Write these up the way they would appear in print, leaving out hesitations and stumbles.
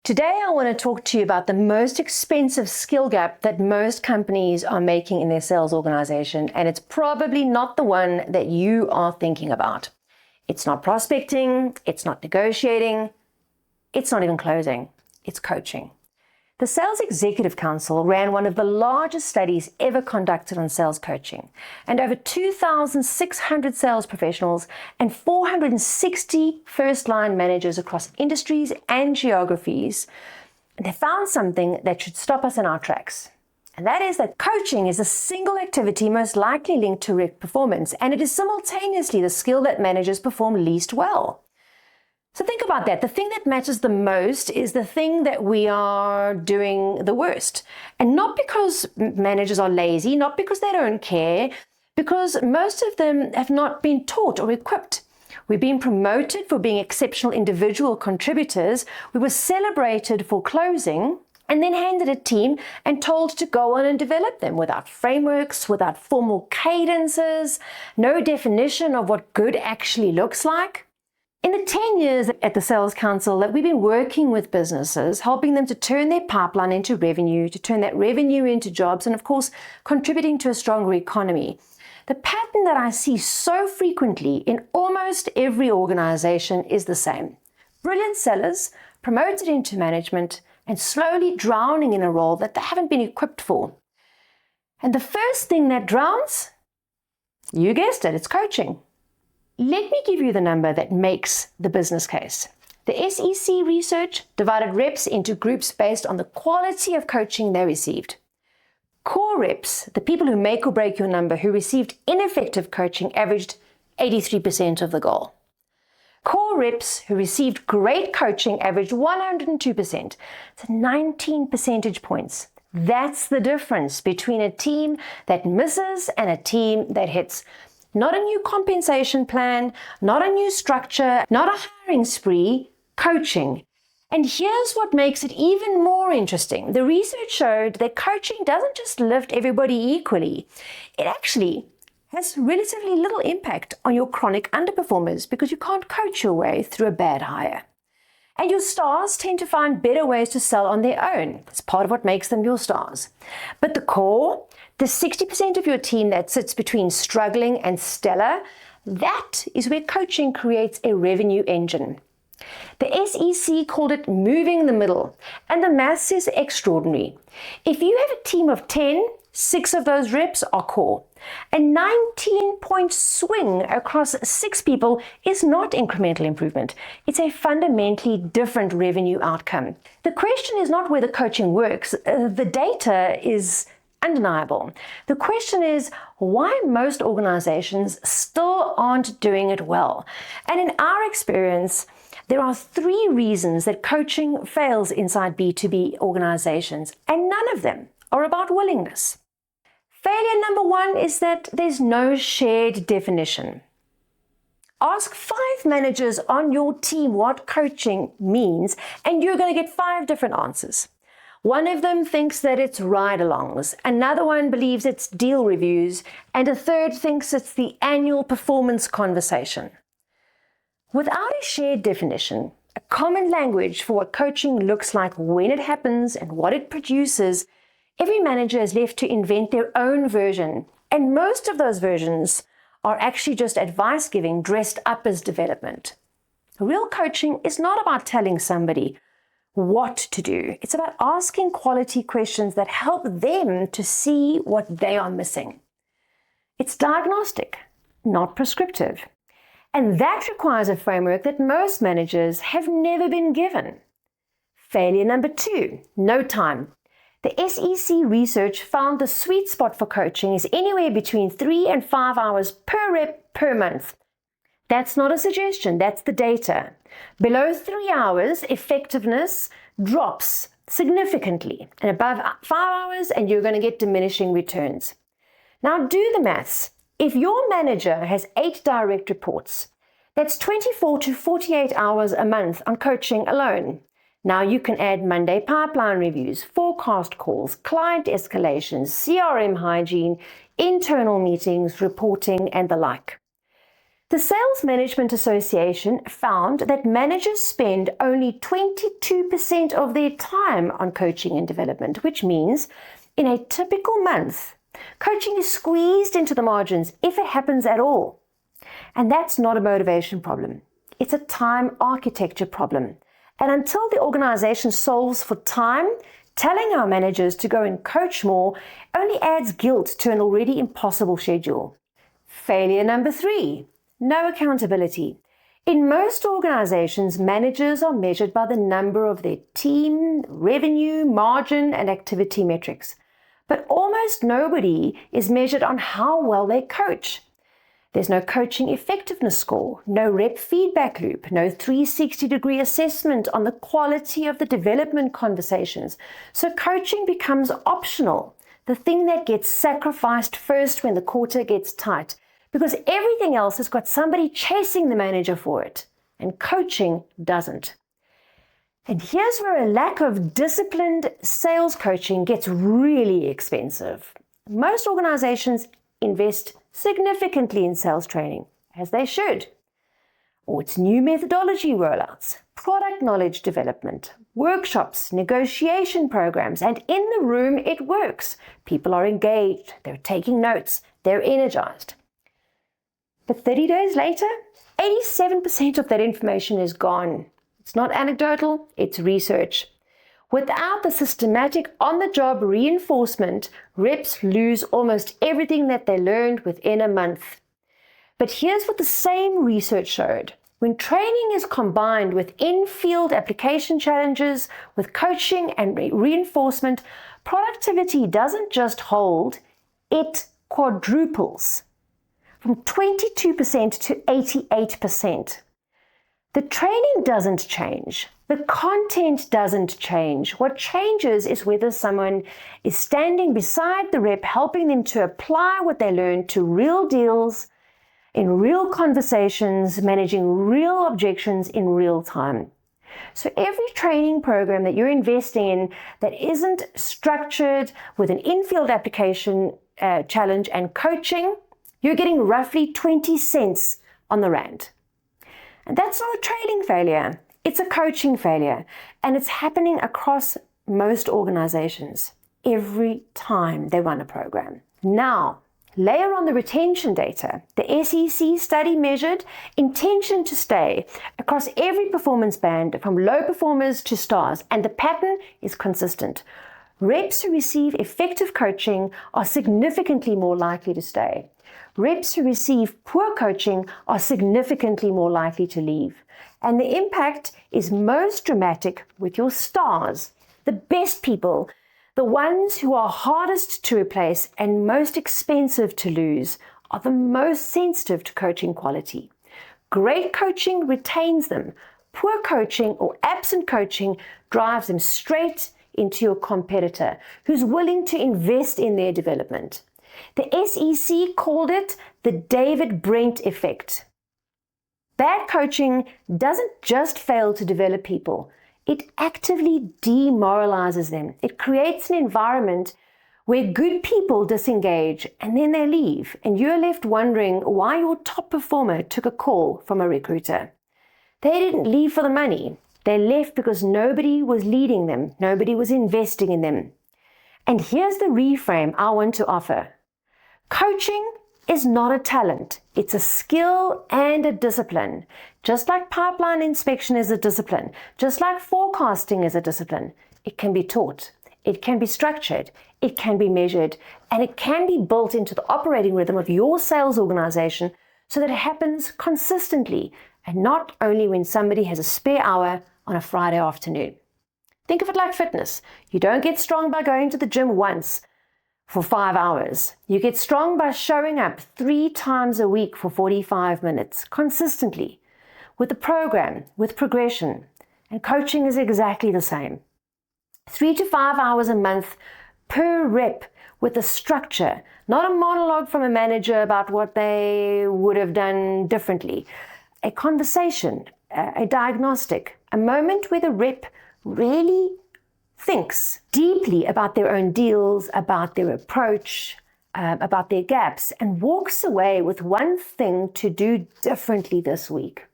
Today, I want to talk to you about the most expensive skill gap that most companies are making in their sales organization, and it's probably not the one that you are thinking about. It's not prospecting, it's not negotiating, it's not even closing, it's coaching. The Sales Executive Council ran one of the largest studies ever conducted on sales coaching, and over 2,600 sales professionals and 460 first-line managers across industries and geographies. And they found something that should stop us in our tracks. And that is that coaching is the single activity most likely linked to rep performance, and it is simultaneously the skill that managers perform least well. So think about that. The thing that matters the most is the thing that we are doing the worst. And not because managers are lazy, not because they don't care, because most of them have not been taught or equipped. We've been promoted for being exceptional individual contributors. We were celebrated for closing and then handed a team and told to go on and develop them without frameworks, without formal cadences, no definition of what good actually looks like. In the 10 years at the Sales Council that we've been working with businesses, helping them to turn their pipeline into revenue, to turn that revenue into jobs, and of course, contributing to a stronger economy, the pattern that I see so frequently in almost every organization is the same. Brilliant sellers promoted into management and slowly drowning in a role that they haven't been equipped for. And the first thing that drowns, you guessed it, it's coaching. Let me give you the number that makes the business case. The SEC research divided reps into groups based on the quality of coaching they received. Core reps, the people who make or break your number, who received ineffective coaching, averaged 83% of the goal. Core reps who received great coaching averaged 102%. It's 19 percentage points. That's the difference between a team that misses and a team that hits. Not a new compensation plan, not a new structure, not a hiring spree, coaching. And here's what makes it even more interesting. The research showed that coaching doesn't just lift everybody equally. It actually has relatively little impact on your chronic underperformers because you can't coach your way through a bad hire. And your stars tend to find better ways to sell on their own. It's part of what makes them your stars. But the core, the 60% of your team that sits between struggling and stellar, that is where coaching creates a revenue engine. The SEC called it moving the middle, and the maths is extraordinary. If you have a team of 10, 6 of those reps are core. A 19-point swing across 6 people is not incremental improvement. It's a fundamentally different revenue outcome. The question is not whether coaching works. The data is undeniable. The question is why most organizations still aren't doing it well. And in our experience, there are 3 reasons that coaching fails inside B2B organizations, and none of them are about willingness. Failure number 1 is that there's no shared definition. Ask 5 managers on your team what coaching means, and you're going to get 5 different answers. One of them thinks that it's ride-alongs, another one believes it's deal reviews, and a third thinks it's the annual performance conversation. Without a shared definition, a common language for what coaching looks like when it happens and what it produces, every manager is left to invent their own version, and most of those versions are actually just advice giving dressed up as development. Real coaching is not about telling somebody what to do. It's about asking quality questions that help them to see what they are missing. It's diagnostic, not prescriptive. And that requires a framework that most managers have never been given. Failure number 2, no time. The SEC research found the sweet spot for coaching is anywhere between 3 and 5 hours per rep per month. That's not a suggestion, that's the data. Below 3 hours, effectiveness drops significantly, and above 5 hours, and you're going to get diminishing returns. Now do the maths. If your manager has 8 direct reports, that's 24 to 48 hours a month on coaching alone. Now you can add Monday pipeline reviews, forecast calls, client escalations, CRM hygiene, internal meetings, reporting, and the like. The Sales Management Association found that managers spend only 22% of their time on coaching and development, which means in a typical month, coaching is squeezed into the margins if it happens at all. And that's not a motivation problem. It's a time architecture problem. And until the organization solves for time, telling our managers to go and coach more only adds guilt to an already impossible schedule. Failure number 3, no accountability. In most organizations, managers are measured by the number of their team, revenue, margin, and activity metrics. But almost nobody is measured on how well they coach. There's no coaching effectiveness score, no rep feedback loop, no 360-degree assessment on the quality of the development conversations. So coaching becomes optional, the thing that gets sacrificed first when the quarter gets tight, because everything else has got somebody chasing the manager for it, and coaching doesn't. And here's where a lack of disciplined sales coaching gets really expensive. Most organizations invest significantly in sales training, as they should. Or it's new methodology rollouts, product knowledge development, workshops, negotiation programs, and in the room it works. People are engaged, they're taking notes, they're energized. But 30 days later, 87% of that information is gone. It's not anecdotal, it's research. Without the systematic on-the-job reinforcement, reps lose almost everything that they learned within a month. But here's what the same research showed. When training is combined with in-field application challenges, with coaching and reinforcement, productivity doesn't just hold, it quadruples, from 22% to 88%. The training doesn't change. The content doesn't change. What changes is whether someone is standing beside the rep, helping them to apply what they learned to real deals, in real conversations, managing real objections in real time. So every training program that you're investing in that isn't structured with an in-field application challenge and coaching, you're getting roughly 20 cents on the rand. And that's not a training failure, it's a coaching failure. And it's happening across most organizations every time they run a program. Now, layer on the retention data. The SEC study measured intention to stay across every performance band from low performers to stars, and the pattern is consistent. Reps who receive effective coaching are significantly more likely to stay. Reps who receive poor coaching are significantly more likely to leave. And the impact is most dramatic with your stars, the best people, the ones who are hardest to replace and most expensive to lose, are the most sensitive to coaching quality. Great coaching retains them. Poor coaching or absent coaching drives them straight into your competitor who's willing to invest in their development. The SEC called it the David Brent effect. Bad coaching doesn't just fail to develop people, it actively demoralizes them. It creates an environment where good people disengage and then they leave, and you're left wondering why your top performer took a call from a recruiter. They didn't leave for the money. They left because nobody was leading them, nobody was investing in them. And here's the reframe I want to offer. Coaching is not a talent. It's a skill and a discipline. Just like pipeline inspection is a discipline, just like forecasting is a discipline, it can be taught, it can be structured, it can be measured, and it can be built into the operating rhythm of your sales organization so that it happens consistently and not only when somebody has a spare hour on a Friday afternoon. Think of it like fitness. You don't get strong by going to the gym once for 5 hours. You get strong by showing up 3 times a week for 45 minutes consistently with a program, with progression. And coaching is exactly the same. 3 to 5 hours a month per rep with a structure, not a monologue from a manager about what they would have done differently. A conversation, a diagnostic, a moment where the rep really thinks deeply about their own deals, about their approach, about their gaps and walks away with one thing to do differently this week.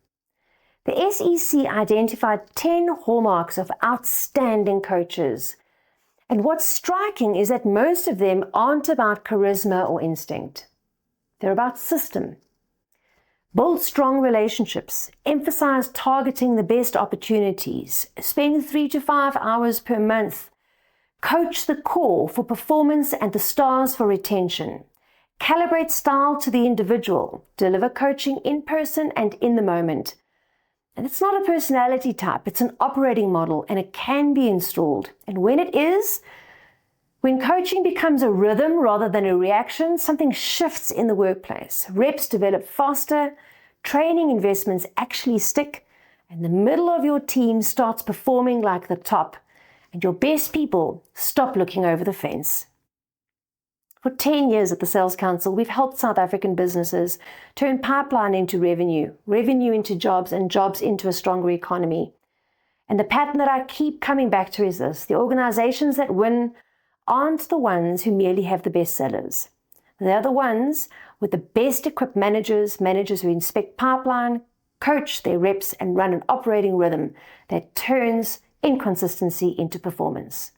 The SEC identified 10 hallmarks of outstanding coaches. And what's striking is that most of them aren't about charisma or instinct. They're about system. Build strong relationships. Emphasize targeting the best opportunities. Spend 3 to 5 hours per month. Coach the core for performance and the stars for retention. Calibrate style to the individual. Deliver coaching in person and in the moment. And it's not a personality type, it's an operating model, and it can be installed. And when it is, when coaching becomes a rhythm rather than a reaction, something shifts in the workplace. Reps develop faster, training investments actually stick, and the middle of your team starts performing like the top, and your best people stop looking over the fence. For 10 years at the Sales Council, we've helped South African businesses turn pipeline into revenue, revenue into jobs, and jobs into a stronger economy. And the pattern that I keep coming back to is this: the organizations that win aren't the ones who merely have the best sellers. They're the ones with the best equipped managers who inspect pipeline, coach their reps, and run an operating rhythm that turns inconsistency into performance.